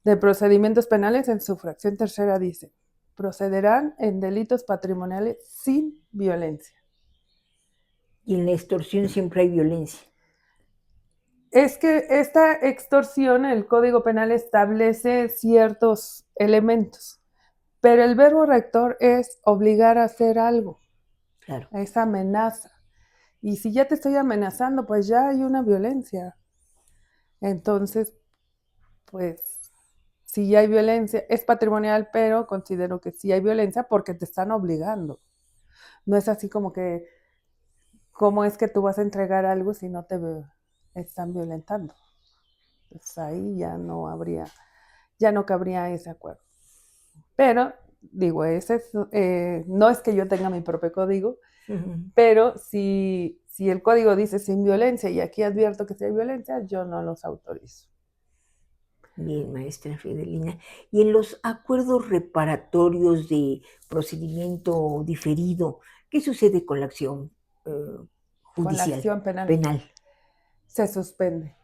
de Procedimientos Penales en su fracción tercera dice: procederán en delitos patrimoniales sin violencia. Y en la extorsión siempre hay violencia. Es que esta extorsión, el Código Penal establece ciertos elementos, pero el verbo rector es obligar a hacer algo. Claro. Es amenaza. Y si ya te estoy amenazando, pues ya hay una violencia. Entonces, pues, si ya hay violencia, es patrimonial, pero considero que sí hay violencia porque te están obligando. No es así como que, ¿cómo es que tú vas a entregar algo si no te están violentando? Pues ahí ya no cabría ese acuerdo. Pero, digo, no es que yo tenga mi propio código, pero si el código dice sin violencia y aquí advierto que si hay violencia, yo no los autorizo. Bien, maestra Fidelina. Y en los acuerdos reparatorios de procedimiento diferido, ¿qué sucede con la acción judicial? Con la acción penal. Se suspende.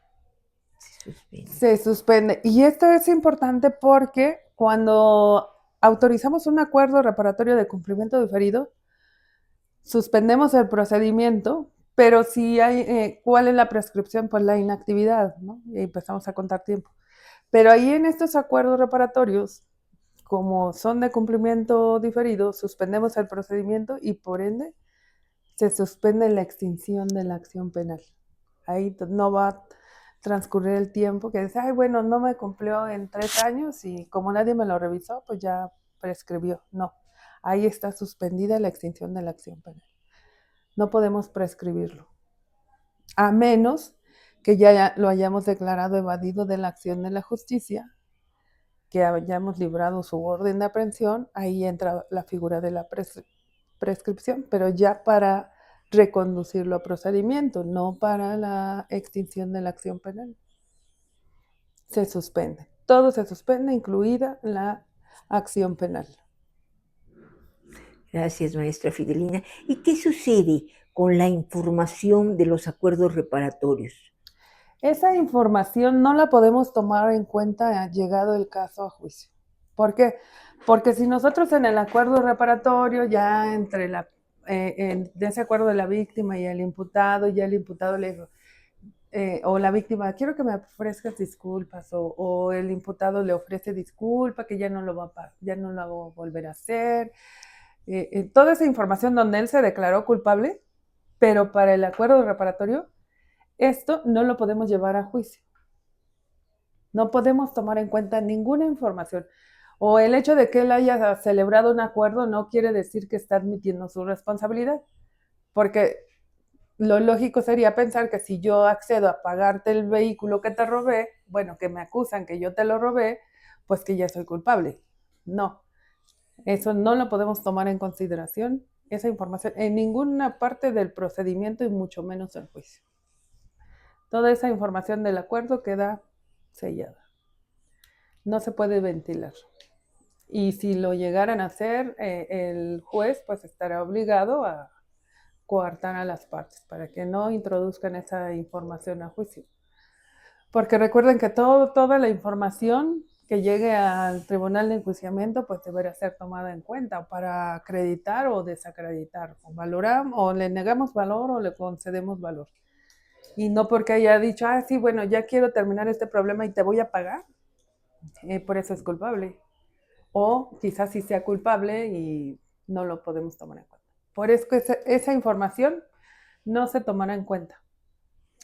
Se suspende. Y esto es importante porque cuando autorizamos un acuerdo reparatorio de cumplimiento diferido, suspendemos el procedimiento, pero si hay, ¿cuál es la prescripción? Pues la inactividad, ¿no? Y empezamos a contar tiempo. Pero ahí en estos acuerdos reparatorios, como son de cumplimiento diferido, suspendemos el procedimiento y por ende se suspende la extinción de la acción penal. Ahí no va a transcurrir el tiempo que dice, ay, bueno, no me cumplió en 3 años y como nadie me lo revisó, pues ya prescribió. No, ahí está suspendida la extinción de la acción penal. No podemos prescribirlo, a menos que ya lo hayamos declarado evadido de la acción de la justicia, que hayamos librado su orden de aprehensión, ahí entra la figura de la prescripción, pero ya para reconducirlo a procedimiento, no para la extinción de la acción penal. Se suspende. Todo se suspende, incluida la acción penal. Gracias, maestra Fidelina. ¿Y qué sucede con la información de los acuerdos reparatorios? Esa información no la podemos tomar en cuenta llegado el caso a juicio. ¿Por qué? Porque si nosotros en el acuerdo reparatorio, ya entre de ese acuerdo de la víctima y el imputado, ya el imputado le dijo, o la víctima, quiero que me ofrezcas disculpas, o el imputado le ofrece disculpa, que ya no lo va a volver a hacer. Toda esa información donde él se declaró culpable, pero para el acuerdo reparatorio, esto no lo podemos llevar a juicio. No podemos tomar en cuenta ninguna información. O el hecho de que él haya celebrado un acuerdo no quiere decir que está admitiendo su responsabilidad, porque lo lógico sería pensar que si yo accedo a pagarte el vehículo que te robé, bueno, que me acusan que yo te lo robé, pues que ya soy culpable. No, eso no lo podemos tomar en consideración, esa información, en ninguna parte del procedimiento y mucho menos en juicio. Toda esa información del acuerdo queda sellada. No se puede ventilar. Y si lo llegaran a hacer, el juez pues estará obligado a coartar a las partes para que no introduzcan esa información a juicio. Porque recuerden que toda la información que llegue al tribunal de enjuiciamiento pues deberá ser tomada en cuenta para acreditar o desacreditar, o valoramos, o le negamos valor o le concedemos valor. Y no porque haya dicho, sí, bueno, ya quiero terminar este problema y te voy a pagar, por eso es culpable. O quizás sí sea culpable y no lo podemos tomar en cuenta. Por eso que esa información no se tomará en cuenta.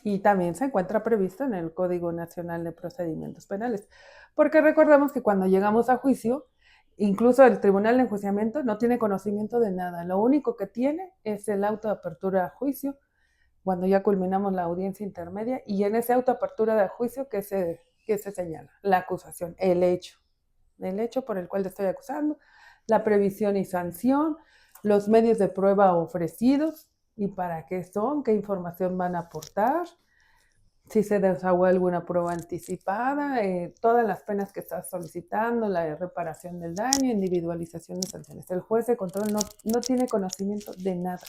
Y también se encuentra previsto en el Código Nacional de Procedimientos Penales. Porque recordemos que cuando llegamos a juicio, incluso el tribunal de enjuiciamiento no tiene conocimiento de nada. Lo único que tiene es el auto de apertura a juicio, cuando ya culminamos la audiencia intermedia, y en ese auto de apertura de juicio que se señala la acusación, el hecho por el cual te estoy acusando, la previsión y sanción, los medios de prueba ofrecidos y para qué son, qué información van a aportar, si se desahogó alguna prueba anticipada, todas las penas que estás solicitando, la reparación del daño, individualización de sanciones. El juez de control no tiene conocimiento de nada.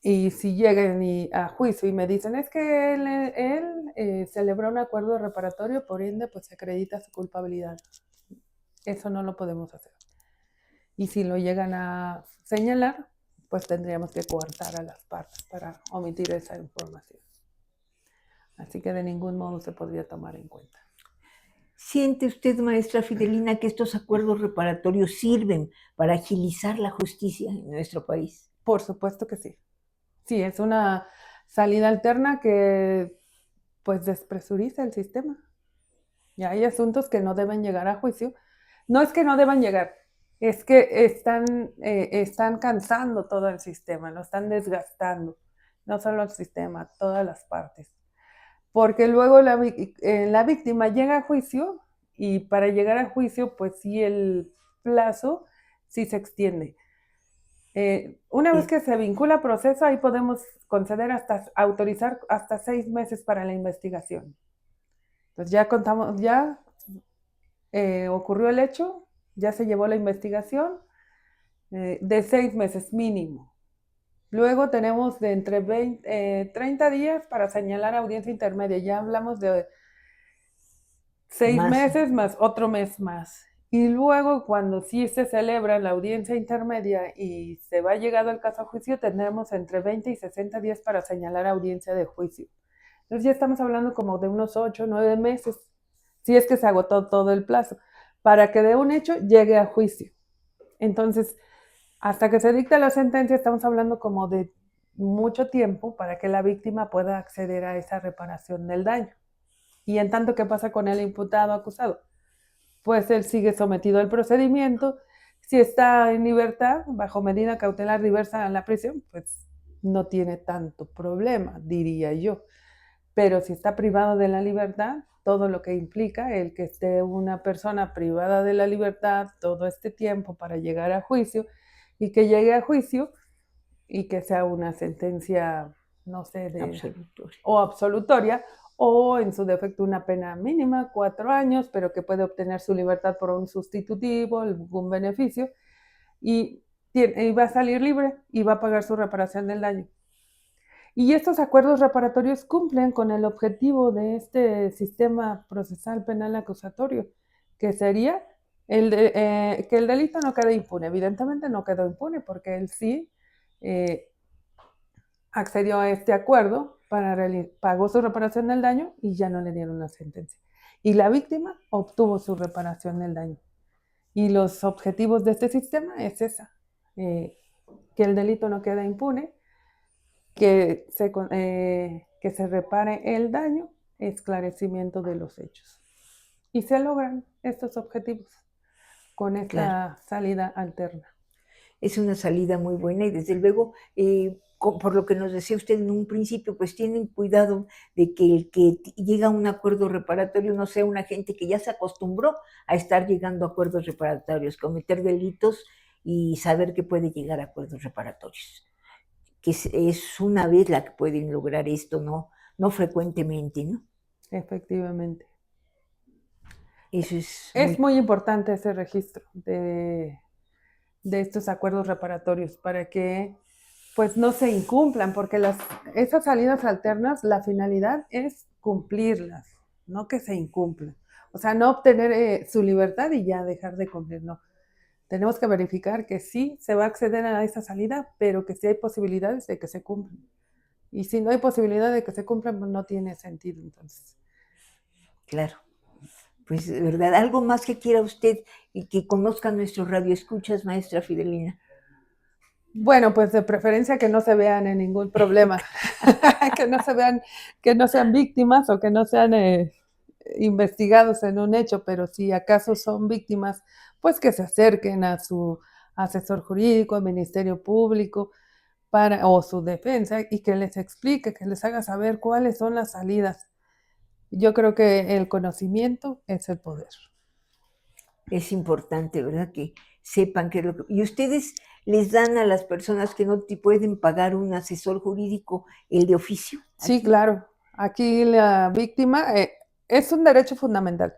Y si llegan a juicio y me dicen, es que él celebró un acuerdo reparatorio, por ende, pues se acredita su culpabilidad. Eso no lo podemos hacer. Y si lo llegan a señalar, pues tendríamos que coartar a las partes para omitir esa información. Así que de ningún modo se podría tomar en cuenta. ¿Siente usted, maestra Fidelina, que estos acuerdos reparatorios sirven para agilizar la justicia en nuestro país? Por supuesto que sí. Sí, es una salida alterna que pues despresuriza el sistema. Y hay asuntos que no deben llegar a juicio. No es que no deban llegar, es que están cansando todo el sistema, lo están desgastando. No solo el sistema, todas las partes. Porque luego la víctima llega a juicio y para llegar a juicio, pues sí, el plazo sí se extiende. Una vez que se vincula proceso, ahí podemos conceder autorizar hasta 6 meses para la investigación. Entonces ya contamos, ya ocurrió el hecho, ya se llevó la investigación de 6 meses mínimo. Luego tenemos de entre 30 días para señalar audiencia intermedia. Ya hablamos de 6 meses más otro mes más. Y luego, cuando sí se celebra la audiencia intermedia y se va llegado el caso a juicio, tendremos entre 20 y 60 días para señalar audiencia de juicio. Entonces ya estamos hablando como de unos 8 o 9 meses, si es que se agotó todo el plazo, para que de un hecho llegue a juicio. Entonces, hasta que se dicta la sentencia, estamos hablando como de mucho tiempo para que la víctima pueda acceder a esa reparación del daño. Y en tanto, ¿qué pasa con el imputado acusado? Pues él sigue sometido al procedimiento. Si está en libertad, bajo medida cautelar diversa a la prisión, pues no tiene tanto problema, diría yo. Pero si está privado de la libertad, todo lo que implica el que esté una persona privada de la libertad todo este tiempo para llegar a juicio, y que llegue a juicio y que sea una sentencia, no sé, absolutoria, o en su defecto una pena mínima, 4 años, pero que puede obtener su libertad por un sustitutivo, algún beneficio, y va a salir libre y va a pagar su reparación del daño. Y estos acuerdos reparatorios cumplen con el objetivo de este sistema procesal penal acusatorio, que sería que el delito no quede impune. Evidentemente no quedó impune porque él sí accedió a este acuerdo, pagó su reparación del daño y ya no le dieron la sentencia. Y la víctima obtuvo su reparación del daño. Y los objetivos de este sistema es esa, que el delito no quede impune, que se repare el daño, esclarecimiento de los hechos. Y se logran estos objetivos con esta salida alterna. Es una salida muy buena y desde luego, por lo que nos decía usted en un principio, pues tienen cuidado de que el que llega a un acuerdo reparatorio no sea una gente que ya se acostumbró a estar llegando a acuerdos reparatorios, cometer delitos y saber que puede llegar a acuerdos reparatorios. Que es una vez la que pueden lograr esto, no frecuentemente, ¿no? Efectivamente. Eso es muy importante ese registro de estos acuerdos reparatorios para que pues no se incumplan, porque esas salidas alternas, la finalidad es cumplirlas, no que se incumplan. O sea, no obtener su libertad y ya dejar de cumplir, no. Tenemos que verificar que sí se va a acceder a esa salida, pero que sí hay posibilidades de que se cumplan. Y si no hay posibilidad de que se cumplan, pues no tiene sentido, entonces. Claro. Pues, de verdad, ¿algo más que quiera usted y que conozcan nuestros radioescuchas, maestra Fidelina? Bueno, pues de preferencia que no se vean en ningún problema, que no sean víctimas o que no sean investigados en un hecho, pero si acaso son víctimas, pues que se acerquen a su asesor jurídico, al Ministerio Público, o su defensa, y que les explique, que les haga saber cuáles son las salidas. Yo creo que el conocimiento es el poder. Es importante, ¿verdad? Que sepan qué es lo que... Y ustedes les dan a las personas que no te pueden pagar un asesor jurídico el de oficio. Sí, Aquí. claro. Aquí la víctima es un derecho fundamental.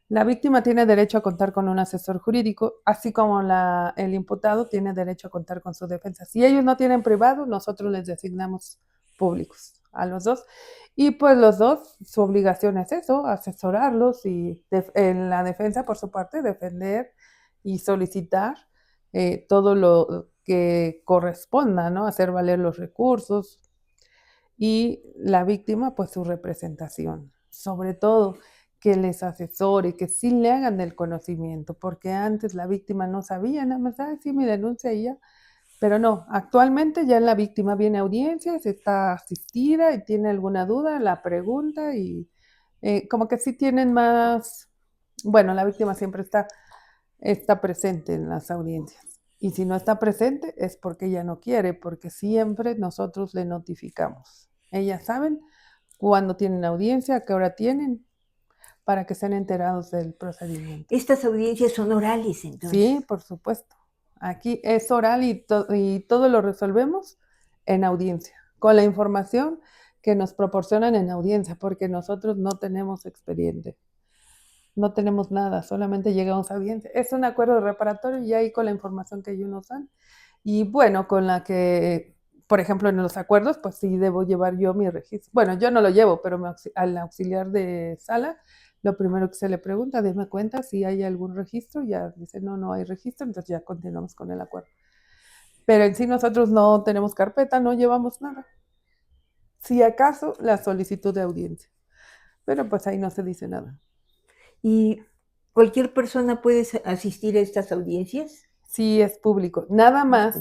La víctima tiene derecho a contar con un asesor jurídico, así como el imputado tiene derecho a contar con su defensa. Si ellos no tienen privado, nosotros les designamos públicos a los dos. Y pues los dos, su obligación es eso, asesorarlos y en la defensa, por su parte, defender y solicitar todo lo que corresponda, ¿no? Hacer valer los recursos. Y la víctima, pues su representación. Sobre todo, que les asesore, que sí le hagan del conocimiento, porque antes la víctima no sabía, nada más, sí, mi denuncia y ya. Pero no, actualmente ya la víctima viene a audiencias, está asistida y tiene alguna duda, la pregunta y como que sí tienen más, bueno, la víctima siempre está presente en las audiencias. Y si no está presente es porque ella no quiere, porque siempre nosotros le notificamos. Ellas saben cuándo tienen audiencia, a qué hora tienen, para que estén enterados del procedimiento. Estas audiencias son orales, entonces. Sí, por supuesto. Aquí es oral y todo lo resolvemos en audiencia, con la información que nos proporcionan en audiencia, porque nosotros no tenemos expediente. No tenemos nada, solamente llegamos a audiencia. Es un acuerdo reparatorio y ahí con la información que ellos nos dan. Y bueno, con la que, por ejemplo, en los acuerdos, pues sí debo llevar yo mi registro. Bueno, yo no lo llevo, pero al auxiliar de sala, lo primero que se le pregunta, deme cuenta si hay algún registro. Ya dice, no hay registro, entonces ya continuamos con el acuerdo. Pero en sí nosotros no tenemos carpeta, no llevamos nada. Si acaso, la solicitud de audiencia. Pero pues ahí no se dice nada. ¿Y cualquier persona puede asistir a estas audiencias? Sí, es público. Nada más,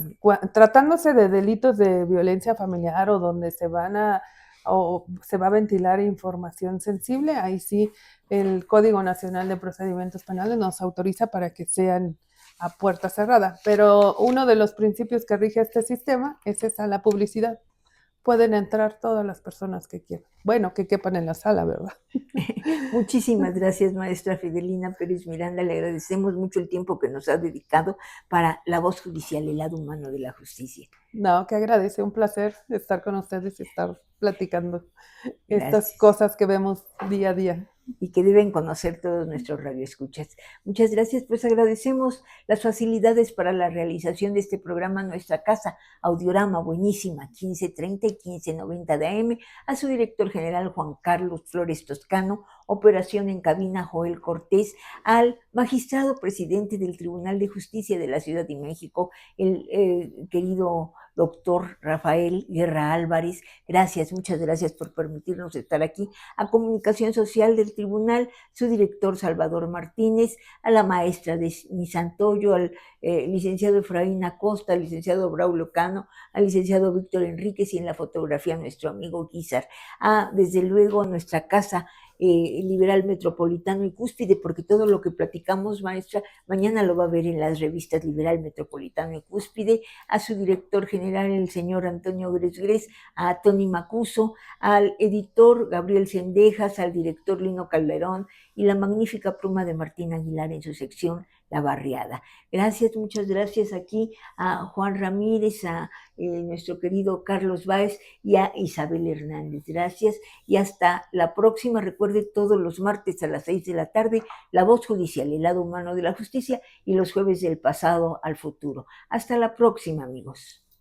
tratándose de delitos de violencia familiar o donde se va a ventilar información sensible, ahí sí el Código Nacional de Procedimientos Penales nos autoriza para que sean a puerta cerrada. Pero uno de los principios que rige este sistema es esa, la publicidad. Pueden entrar todas las personas que quieran. Bueno, que quepan en la sala, ¿verdad? Muchísimas gracias, maestra Fidelina Pérez Miranda. Le agradecemos mucho el tiempo que nos ha dedicado para La Voz Judicial, el lado humano de la justicia. No, que agradece, un placer estar con ustedes y estar platicando estas cosas que vemos día a día. Y que deben conocer todos nuestros radioescuchas. Muchas gracias, pues agradecemos las facilidades para la realización de este programa en nuestra casa, Audiorama, buenísima, 1530 y 1590 de AM, a su director general Juan Carlos Flores Toscano, operación en cabina Joel Cortés, al magistrado presidente del Tribunal de Justicia de la Ciudad de México, el querido doctor Rafael Guerra Álvarez. Gracias, muchas gracias por permitirnos estar aquí. A Comunicación Social del Tribunal, su director Salvador Martínez, a la maestra de Santoyo, al licenciado Efraín Acosta, al licenciado Braulio Cano, al licenciado Víctor Enríquez y en la fotografía nuestro amigo Guizar. Desde luego a nuestra casa Liberal Metropolitano y Cúspide, porque todo lo que platicamos, maestra, mañana lo va a ver en las revistas Liberal Metropolitano y Cúspide, a su director general, el señor Antonio Gresgres, a Tony Macuso, al editor Gabriel Sendejas, al director Lino Calderón y la magnífica pluma de Martín Aguilar en su sección La Barriada. Gracias, muchas gracias aquí a Juan Ramírez, a nuestro querido Carlos Báez y a Isabel Hernández. Gracias y hasta la próxima. Recuerde, todos los martes a las 6 de la tarde, La Voz Judicial, el lado humano de la justicia, y los jueves del pasado al futuro. Hasta la próxima, amigos.